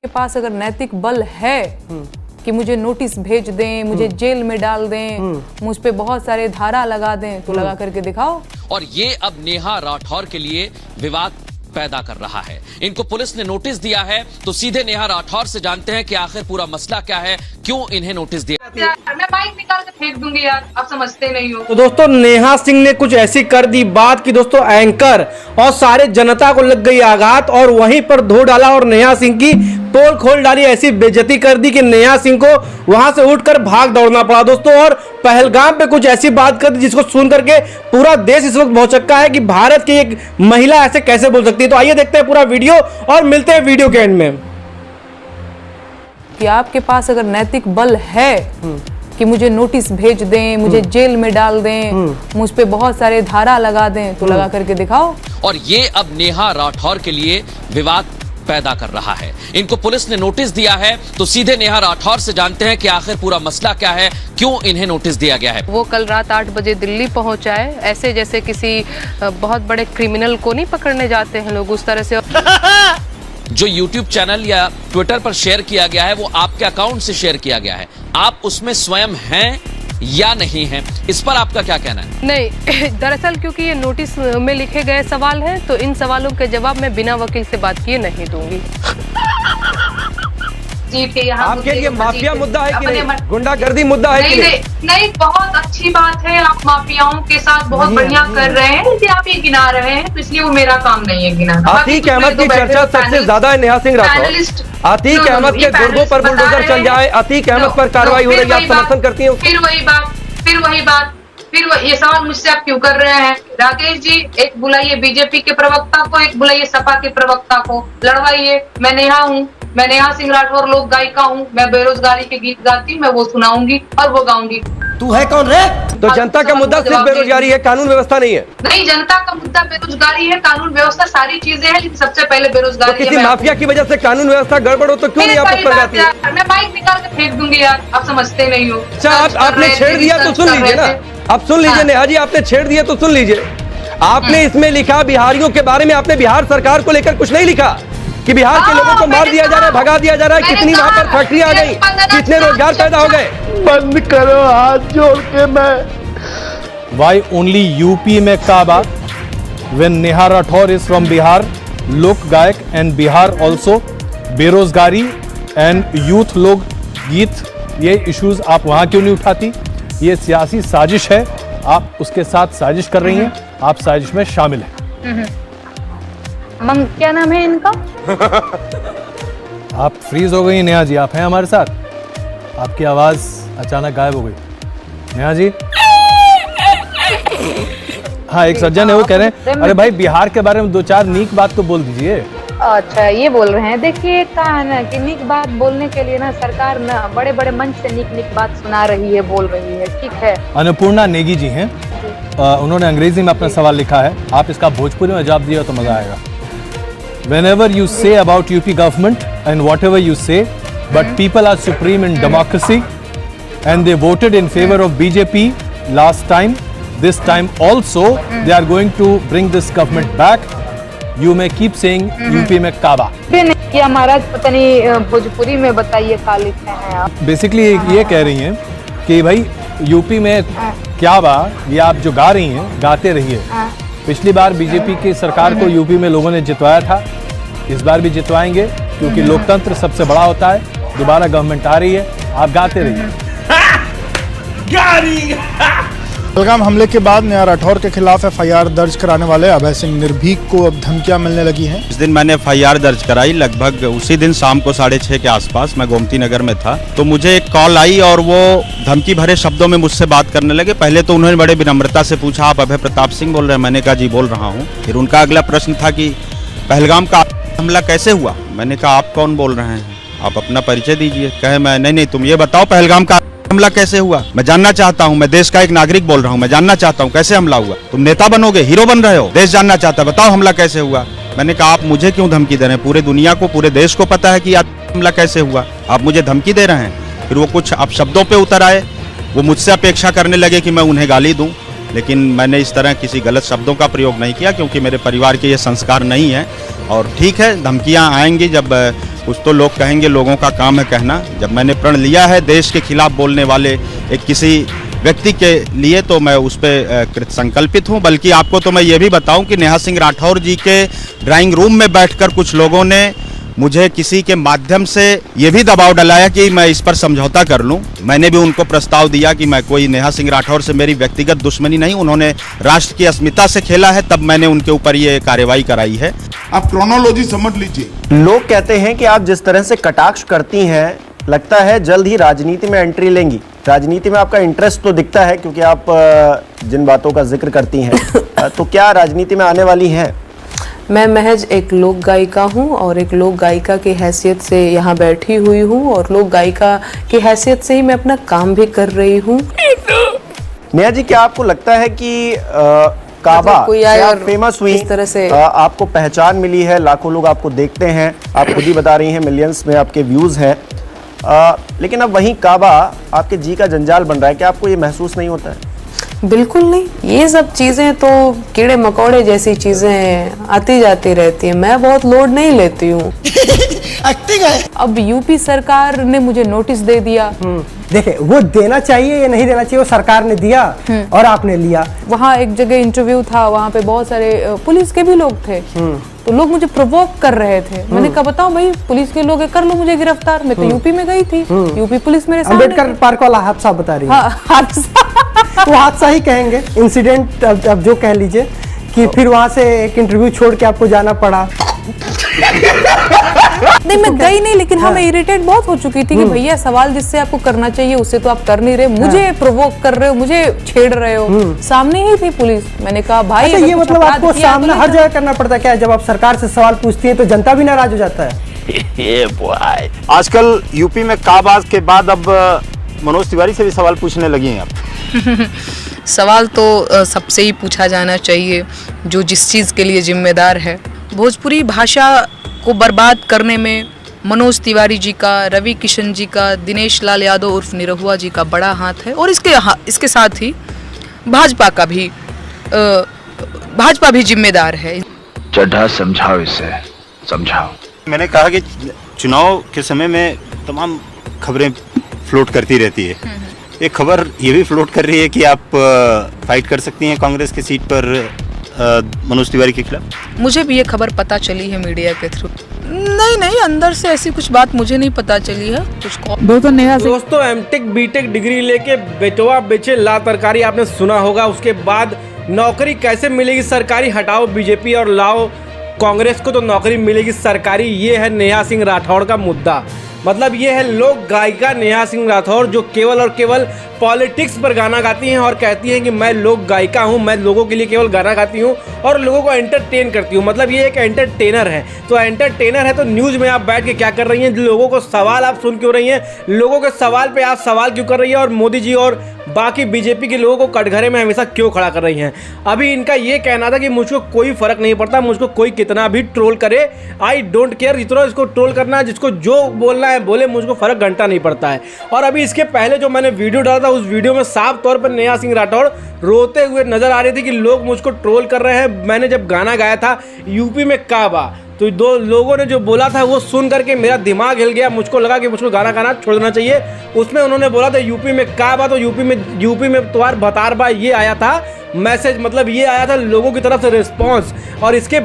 के पास अगर नैतिक बल है कि मुझे नोटिस भेज दें, मुझे जेल में डाल दें, मुझ पे बहुत सारे धारा लगा दें, तो लगा करके दिखाओ। और ये अब नेहा राठौर के लिए विवाद पैदा कर रहा है। इनको पुलिस ने नोटिस दिया है, तो सीधे नेहा राठौर से जानते हैं कि आखिर पूरा मसला क्या है, क्यों इन्हें नोटिस दिया। मैं बाइक निकाल के फेंक दूंगी यार, आप समझते नहीं हो। तो दोस्तों नेहा सिंह ने कुछ ऐसी कर दी बात कि दोस्तों एंकर और सारे जनता को लग गई आघात और वहीं पर धो डाला और नेहा सिंह की पोल खोल डाली, ऐसी बेइज्जती कर दी कि नेहा सिंह को वहां से उठकर भाग दौड़ना पड़ा दोस्तों। और पहलगाम पे कुछ ऐसी बात कर दी जिसको सुन करके पूरा देश इस वक्त भौचक्का है कि भारत की एक महिला ऐसे कैसे बोल सकती है। तो आइए देखते हैं पूरा वीडियो और मिलते हैं वीडियो के एंड में। कि आपके पास अगर नैतिक बल है कि मुझे नोटिस भेज दें, मुझे जेल में डाल दें, मुझ पे बहुत सारे धारा लगा दें, तो लगा करके दिखाओ। और ये अब नेहा राठौर के लिए विवाद पैदा कर रहा है। इनको पुलिस ने नोटिस दिया है, तो सीधे नेहा राठौर से जानते हैं कि आखिर पूरा मसला क्या है, क्यों इन्हें नोटिस दिया गया है। वो कल रात 8 बजे दिल्ली पहुंचा है, ऐसे जैसे किसी बहुत बड़े क्रिमिनल को नहीं पकड़ने जाते हैं लोग, उस तरह से। जो YouTube चैनल या ट्विटर पर शेयर किया गया है वो आपके अकाउंट से शेयर किया गया है, आप उसमें स्वयं हैं या नहीं हैं, इस पर आपका क्या कहना है? नहीं, दरअसल क्योंकि ये नोटिस में लिखे गए सवाल हैं, तो इन सवालों के जवाब मैं बिना वकील से बात किए नहीं दूंगी। आपके लिए माफिया मुद्दा है कि नहीं? गुंडागर्दी मुद्दा है कि नहीं? नहीं, बहुत अच्छी बात है, आप माफियाओं के साथ बहुत बढ़िया कर रहे हैं, लेकिन आप ये गिना रहे हैं, तो इसलिए वो मेरा काम नहीं है गिनाना। अतीक अहमद की चर्चा सबसे ज्यादा है नेहा सिंह राठौर। अतीक अहमद के गुर्गों पर बुलडोजर चल जाए, अतीक अहमद पर कार्रवाई हो रही है, आप समर्थन करती हैं? फिर वही बात, ये सवाल मुझसे आप क्यों कर रहे हैं? राकेश जी, एक बुलाइए बीजेपी के प्रवक्ता को, एक बुलाइए सपा के प्रवक्ता को, लड़वाइए। मैं नेहा हूँ, मैं नेहा सिंह राठौर लोक गायिका हूँ, मैं बेरोजगारी के गीत गाती हूँ, मैं वो सुनाऊंगी और वो गाऊंगी। तू है कौन रे? तो जनता का मुद्दा सिर्फ बेरोजगारी है, कानून व्यवस्था नहीं है। नहीं, जनता का मुद्दा बेरोजगारी है, कानून व्यवस्था सारी चीजें हैं, लेकिन सबसे पहले बेरोजगारी। तो किसी माफिया की वजह से कानून व्यवस्था गड़बड़ हो तो क्यों नहीं आप पर जाती है? मैं बाइक निकाल के फेंक दूंगी यार, आप समझते नहीं हो। अच्छा, आपने छेड़ दिया तो सुन लीजिए ना, अब सुन लीजिए नेहा जी, आपने छेड़ दिया तो सुन लीजिए। आपने इसमें लिखा बिहारियों के बारे में, आपने बिहार सरकार को लेकर कुछ नहीं लिखा कि बिहार के लोगों को मार दिया जा रहा है, भगा दिया जा रहा है, कितनी वहां पर फैक्ट्री आ गई, कितने रोजगार पैदा हो गए। बंद करो हाथ जोड़ के। मैं Why only UP में काबा when Neha Rathore is from Bihar, लोक गायक and बिहार also, बेरोजगारी and यूथ लोग गीत, ये इश्यूज आप वहां क्यों नहीं उठाती? ये सियासी साजिश है, आप उसके साथ साजिश कर रही हैं, आप साजिश में शामिल हैं। क्या नाम है इनका? आप फ्रीज हो गई नेहा जी, आप हैं हमारे साथ? आपकी आवाज अचानक गायब हो गई नेहा जी। हाँ, एक सज्जन है वो कह रहे हैं अरे भाई बिहार के बारे में दो चार नीक बात तो बोल दीजिए। अच्छा, ये बोल रहे हैं। देखिए कहा है ना कि नीक बात बोलने के लिए ना सरकार ना बड़े बड़े मंच से नीक बात सुना रही है, बोल रही है, ठीक है। अन्नपूर्णा नेगी जी हैं, उन्होंने अंग्रेजी में अपना सवाल लिखा है, आप इसका भोजपुरी में जवाब दिया तो मजा आएगा। Whenever you say about UP government and whatever you say, but people are supreme in democracy and they voted in favor of BJP last time. This time also they are going to bring this government back. You may keep saying UP में काबा। कि हमारा पता नहीं भोजपुरी में बताइए क्या लिखे हैं आप। बेसिकली ये कह रही हैं कि भाई यूपी में क्या बा, ये आप जो गा रही हैं गाते रहिए। पिछली बार बीजेपी की सरकार को यूपी में लोगों ने जितवाया था, इस बार भी जितवाएंगे क्योंकि लोकतंत्र सबसे बड़ा होता है। दोबारा गवर्नमेंट आ रही है, आप गाते रहिए। पहलगाम हमले के बाद नेहा राठौर के खिलाफ FIR दर्ज कराने वाले अभय सिंह निर्भीक को अब धमकियां मिलने लगी हैं। इस दिन मैंने FIR दर्ज कराई, लगभग उसी दिन शाम को 6:30 के आसपास, मैं गोमती नगर में था, तो मुझे एक कॉल आई और वो धमकी भरे शब्दों में मुझसे बात करने लगे। पहले तो उन्होंने बड़े विनम्रता से पूछा, आप अभय प्रताप सिंह बोल रहे हैं? मैंने कहा जी बोल रहा हूँ। फिर उनका अगला प्रश्न था कि पहलगाम का हमला कैसे हुआ? मैंने कहा आप कौन बोल रहे हैं, आप अपना परिचय दीजिए। कहे मैं नहीं तुम ये बताओ पहलगाम का हमला कैसे हुआ, मैं जानना चाहता हूँ, मैं देश का एक नागरिक बोल रहा हूँ, मैं जानना चाहता हूँ कैसे हमला हुआ। तुम नेता बनोगे, हीरो बन रहे हो, देश जानना चाहता है, बताओ हमला कैसे हुआ। मैंने कहा आप मुझे क्यों धमकी दे रहे हैं? पूरे दुनिया को, पूरे देश को पता है कि हमला कैसे हुआ, आप मुझे धमकी दे रहे हैं। फिर वो कुछ अब शब्दों पे उतर आए, वो मुझसे अपेक्षा करने लगे कि मैं उन्हें गाली दूं, लेकिन मैंने इस तरह किसी गलत शब्दों का प्रयोग नहीं किया क्योंकि मेरे परिवार के ये संस्कार नहीं है। और ठीक है, धमकियां आएंगी, जब कुछ तो लोग कहेंगे, लोगों का काम है कहना। जब मैंने प्रण लिया है देश के खिलाफ बोलने वाले एक किसी व्यक्ति के लिए, तो मैं उस पर कृत संकल्पित हूं। बल्कि आपको तो मैं ये भी बताऊं कि नेहा सिंह राठौर जी के ड्राइंग रूम में बैठकर कुछ लोगों ने मुझे किसी के माध्यम से ये भी दबाव डालाया कि मैं इस पर समझौता कर लूं। मैंने भी उनको प्रस्ताव दिया कि मैं कोई नेहा सिंह राठौर से मेरी व्यक्तिगत दुश्मनी नहीं, उन्होंने राष्ट्र की अस्मिता से खेला है, तब मैंने उनके ऊपर ये कार्रवाई कराई है। आप क्रोनोलॉजी समझ लीजिए। लोग कहते हैं कि आप जिस तरह से कटाक्ष करती हैं, लगता है जल्द ही राजनीति में एंट्री लेंगी। राजनीति में आपका इंटरेस्ट तो दिखता है क्योंकि आप जिन बातों का जिक्र करती हैं, तो क्या राजनीति में आने वाली हैं? मैं महज एक लोक गायिका हूँ और एक लोक गायिका की हैसियत से यहाँ बैठी हुई हूँ और लोक गायिका की हैसियत से ही मैं अपना काम भी कर रही हूँ। नेहा जी, क्या आपको लगता है कि काबा कोई से आए आप और फेमस हुई, इस तरह से आपको पहचान मिली है, लाखों लोग आपको देखते हैं, आप खुद ही बता रही हैं मिलियंस में आपके व्यूज हैं, लेकिन अब वहीं काबा आपके जी का जंजाल बन रहा है, क्या आपको ये महसूस नहीं होता है? बिल्कुल नहीं, ये सब चीजें तो कीड़े मकोड़े जैसी चीजें आती जाती रहती हैं, मैं बहुत लोड नहीं लेती हूँ। अब यूपी सरकार ने मुझे नोटिस दे दिया। देखिए, वो देना चाहिए या नहीं देना चाहिए, वो सरकार ने दिया और आपने लिया। वहाँ एक जगह इंटरव्यू था, वहाँ पे बहुत सारे पुलिस के भी लोग थे, तो लोग मुझे प्रोवोक कर रहे थे। मैंने कहा बताओ भाई, पुलिस के लोग कर लो मुझे गिरफ्तार, मैं तो यूपी में गई थी, यूपी पुलिस मेरे सामने। अम्बेडकर पार्क वाला हादसा बता रही है। वो हादसा ही कहेंगे, इंसिडेंट अब जो कह लीजिए कि फिर वहाँ से एक इंटरव्यू छोड़ के आपको जाना पड़ा। नहीं, मैं गई नहीं, लेकिन हाँ मैं इरिटेट बहुत हो चुकी थी कि भैया सवाल जिससे आपको करना चाहिए उससे तो आप कर नहीं रहे, मुझे प्रोवोक कर रहे हो, मुझे छेड़ रहे हो। सामने ही थी पुलिस। मैंने कहा भाई, ये मतलब आपको सामना हर जगह करना पड़ता है क्या? जब आप सरकार से सवाल पूछती है तो जनता भी नाराज हो जाता है। आजकल यूपी में काबा के बाद अब मनोज तिवारी से भी सवाल पूछने लगी हैं आप। सवाल तो सबसे ही पूछा जाना चाहिए जो जिस चीज़ के लिए जिम्मेदार है। भोजपुरी भाषा को बर्बाद करने में मनोज तिवारी जी का, रवि किशन जी का, दिनेश लाल यादव उर्फ निरहुआ जी का बड़ा हाथ है और इसके साथ ही भाजपा भी जिम्मेदार है। चड्ढा समझाओ, इसे समझाओ। मैंने कहा कि चुनाव के समय में तमाम खबरें फ्लोट करती रहती है। एक खबर ये भी फ्लोट कर रही है कि आप फाइट कर सकती हैं कांग्रेस की सीट पर मनोज तिवारी के खिलाफ। मुझे भी ये खबर पता चली है मीडिया के थ्रू। नहीं, अंदर से ऐसी कुछ बात मुझे नहीं पता चली है। दोस्तों, एमटेक बीटेक डिग्री लेके बेचवा बेचे ला तरकारी आपने सुना होगा। उसके बाद नौकरी कैसे मिलेगी सरकारी? हटाओ बीजेपी और लाओ कांग्रेस को तो नौकरी मिलेगी सरकारी। ये है नेहा सिंह राठौर का मुद्दा। मतलब ये है लोक गायिका नेहा सिंह राठौर, जो केवल और केवल पॉलिटिक्स पर गाना गाती हैं और कहती हैं कि मैं लोक गायिका हूं, मैं लोगों के लिए केवल गाना गाती हूं और लोगों को एंटरटेन करती हूं। मतलब ये एक एंटरटेनर है। तो एंटरटेनर है तो न्यूज़ में आप बैठ के क्या कर रही हैं? लोगों को सवाल आप सुन क्यों रही हैं? लोगों के सवाल पे आप सवाल क्यों कर रही हैं? और मोदी जी और बाकी बीजेपी के लोगों को कटघरे में हमेशा क्यों खड़ा कर रही हैं? अभी इनका ये कहना था कि मुझको कोई फर्क नहीं पड़ता, मुझको कोई कितना भी ट्रोल करे, आई डोंट केयर, जितना इसको ट्रोल करना है, जिसको जो बोलना है बोले, मुझको फर्क घंटा नहीं पड़ता है। और अभी इसके पहले जो मैंने वीडियो डाला था, उस वीडियो में साफ तौर पर नेहा सिंह राठौर रोते हुए नजर आ रही थी कि लोग मुझको ट्रोल कर रहे हैं। मैंने जब गाना गाया था यूपी में काबा, तो दो लोगों ने जो बोला था वो सुन करके मेरा दिमाग हिल गया। मुझको लगा कि मुझको गाना गाना छोड़ देना चाहिए। उसमें उन्होंने बोला था यूपी में काबा, तो यूपी में तुम्हार भतार बा, ये आया था मैसेज। मतलब ये आया था लोगों की तरफ से रिस्पांस। और इसके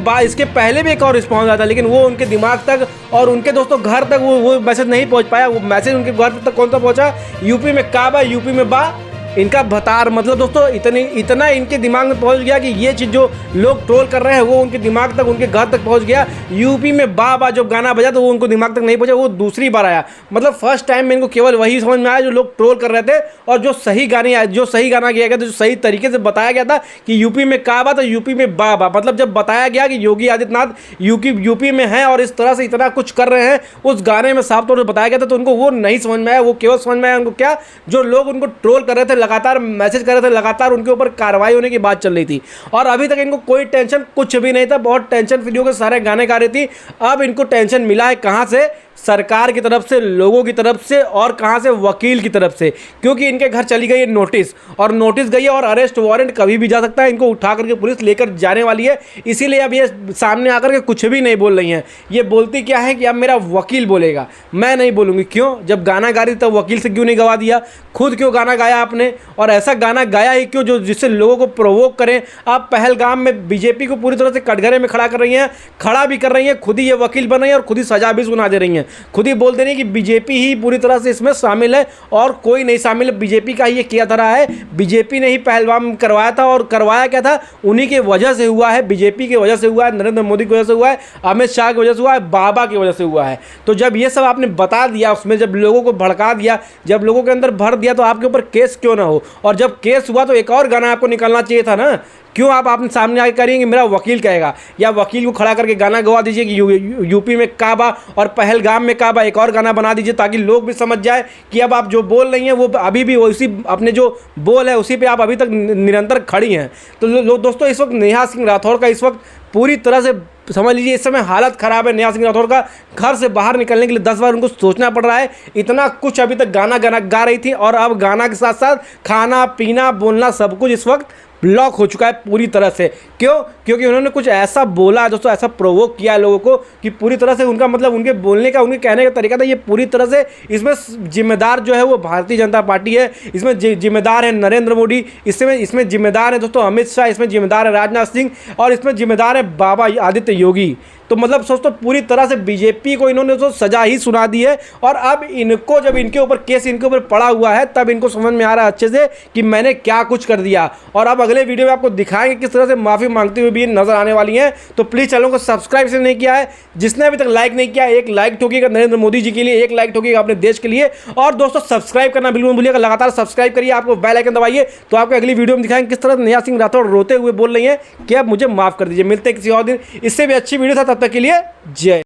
पहले भी एक और रिस्पांस आया था, लेकिन वो उनके दिमाग तक और उनके दोस्तों घर तक वो मैसेज नहीं पहुंच पाया। वो मैसेज उनके घर तक कौन सा पहुंचा? यूपी में काबा, यूपी में बा, इनका भतार। मतलब दोस्तों इतना इनके दिमाग में पहुंच गया कि ये चीज़ जो लोग ट्रोल कर रहे हैं वो उनके दिमाग तक, उनके घर तक पहुंच गया। यूपी में बा जब गाना बजा तो वो उनको दिमाग तक नहीं पहुंचा, वो दूसरी बार आया। मतलब फर्स्ट टाइम में इनको केवल वही समझ में आया जो लोग ट्रोल कर रहे थे और जो सही गाना किया गया था, जो सही तरीके से बताया गया था कि यूपी में काबा तो यूपी में बा। मतलब जब बताया गया कि योगी आदित्यनाथ यूपी में हैं और इस तरह से इतना कुछ कर रहे हैं, उस गाने में साफ तौर पर बताया गया था, तो उनको वो नहीं समझ में आया। वो केवल समझ में आया उनको क्या, जो लोग उनको ट्रोल कर रहे थे, लगातार मैसेज कर रहे थे, लगातार उनके ऊपर कार्रवाई होने की बात चल रही थी। और अभी तक इनको कोई टेंशन कुछ भी नहीं था, बहुत टेंशन फ्री होकर सारे गाने गा रही थी। अब इनको टेंशन मिला है कहां से? सरकार की तरफ से, लोगों की तरफ से और कहाँ से, वकील की तरफ से, क्योंकि इनके घर चली गई है नोटिस, और नोटिस गई है और अरेस्ट वारंट कभी भी जा सकता है, इनको उठा करके पुलिस लेकर जाने वाली है। इसीलिए अब ये सामने आकर के कुछ भी नहीं बोल रही हैं। ये बोलती क्या है कि अब मेरा वकील बोलेगा, मैं नहीं बोलूँगी। क्यों? जब गाना गा रही तब वकील से क्यों नहीं गवा दिया? खुद क्यों गाना गाया आपने, और ऐसा गाना गाया ही क्यों जो जिससे लोगों को प्रोवोक करें? आप पहलगाम में बीजेपी को पूरी तरह से कटघरे में खड़ा कर रही हैं, खड़ा भी कर रही हैं, खुद ही ये वकील बन रही हैं और खुद ही सजा भी सुना दे रही हैं, खुद ही बोल दे रही हैं कि बीजेपी ही पूरी तरह से इसमें शामिल है और कोई नहीं शामिल है। बीजेपी का ये किया धरा है, बीजेपी ने ही पहलगाम करवाया था, और करवाया क्या था? उन्हीं की वजह से हुआ है, बीजेपी की वजह से हुआ है, नरेंद्र मोदी की वजह से हुआ है, अमित शाह की वजह से हुआ है, बाबा की वजह से हुआ है। तो जब ये सब आपने बता दिया, उसमें जब लोगों को भड़का दिया, जब लोगों के अंदर भर दिया, तो आपके ऊपर केस क्यों ना हो? और जब केस हुआ तो एक और गाना आपको निकालना चाहिए था ना। क्यों आप आपने सामने आके करेंगे मेरा वकील कहेगा, या वकील को खड़ा करके गाना गवा दीजिए कि यूपी में काबा और पहलगाम में काबा, एक और गाना बना दीजिए ताकि लोग भी समझ जाए कि अब आप जो बोल रही हैं वो अभी भी उसी अपने जो बोल है उसी पे आप अभी तक निरंतर खड़ी हैं। तो दोस्तों, इस वक्त नेहा सिंह राठौर का इस वक्त पूरी तरह से समझ लीजिए इस समय हालत ख़राब है। नेहा सिंह राठौर का घर से बाहर निकलने के लिए 10 बार उनको सोचना पड़ रहा है। इतना कुछ अभी तक गाना गा रही थी, और अब गाना के साथ साथ खाना पीना बोलना सब कुछ इस वक्त ब्लॉक हो चुका है पूरी तरह से। क्यों? क्योंकि उन्होंने कुछ ऐसा बोला दोस्तों, ऐसा प्रोवोक किया लोगों को कि पूरी तरह से उनका मतलब, उनके बोलने का, उनके कहने का तरीका था, ये पूरी तरह से इसमें जिम्मेदार जो है वो भारतीय जनता पार्टी है, इसमें जिम्मेदार है नरेंद्र मोदी, इसमें जिम्मेदार है दोस्तों अमित शाह, इसमें जिम्मेदार है राजनाथ सिंह, और इसमें जिम्मेदार है बाबा आदित्य योगी। तो मतलब दोस्तों पूरी तरह से बीजेपी को इन्होंने तो सजा ही सुना दी है, और अब इनको जब इनके ऊपर केस इनके ऊपर पड़ा हुआ है तब इनको समझ में आ रहा है अच्छे से कि मैंने क्या कुछ कर दिया। और अब अगले वीडियो में आपको दिखाएंगे किस तरह से माफ़ी मांगते हुए भी नजर आने वाली हैं। तो प्लीज़ चैनल को सब्सक्राइब से नहीं किया है, जिसने अभी तक लाइक नहीं किया, एक लाइक ठोकिएगा नरेंद्र मोदी जी के लिए, एक लाइक ठोकिएगा अपने देश के लिए, और दोस्तों सब्सक्राइब करना बिल्कुल मत भूलिएगा, लगातार सब्सक्राइब करिए, आपको बेल आइकन दबाइए, तो आपको अगली वीडियो में दिखाएंगे किस तरह नेहा सिंह राठौर रोते हुए बोल रही हैं कि अब मुझे माफ़ कर दीजिए। मिलते हैं किसी और दिन इससे भी अच्छी वीडियो था, तब तक के लिए जय।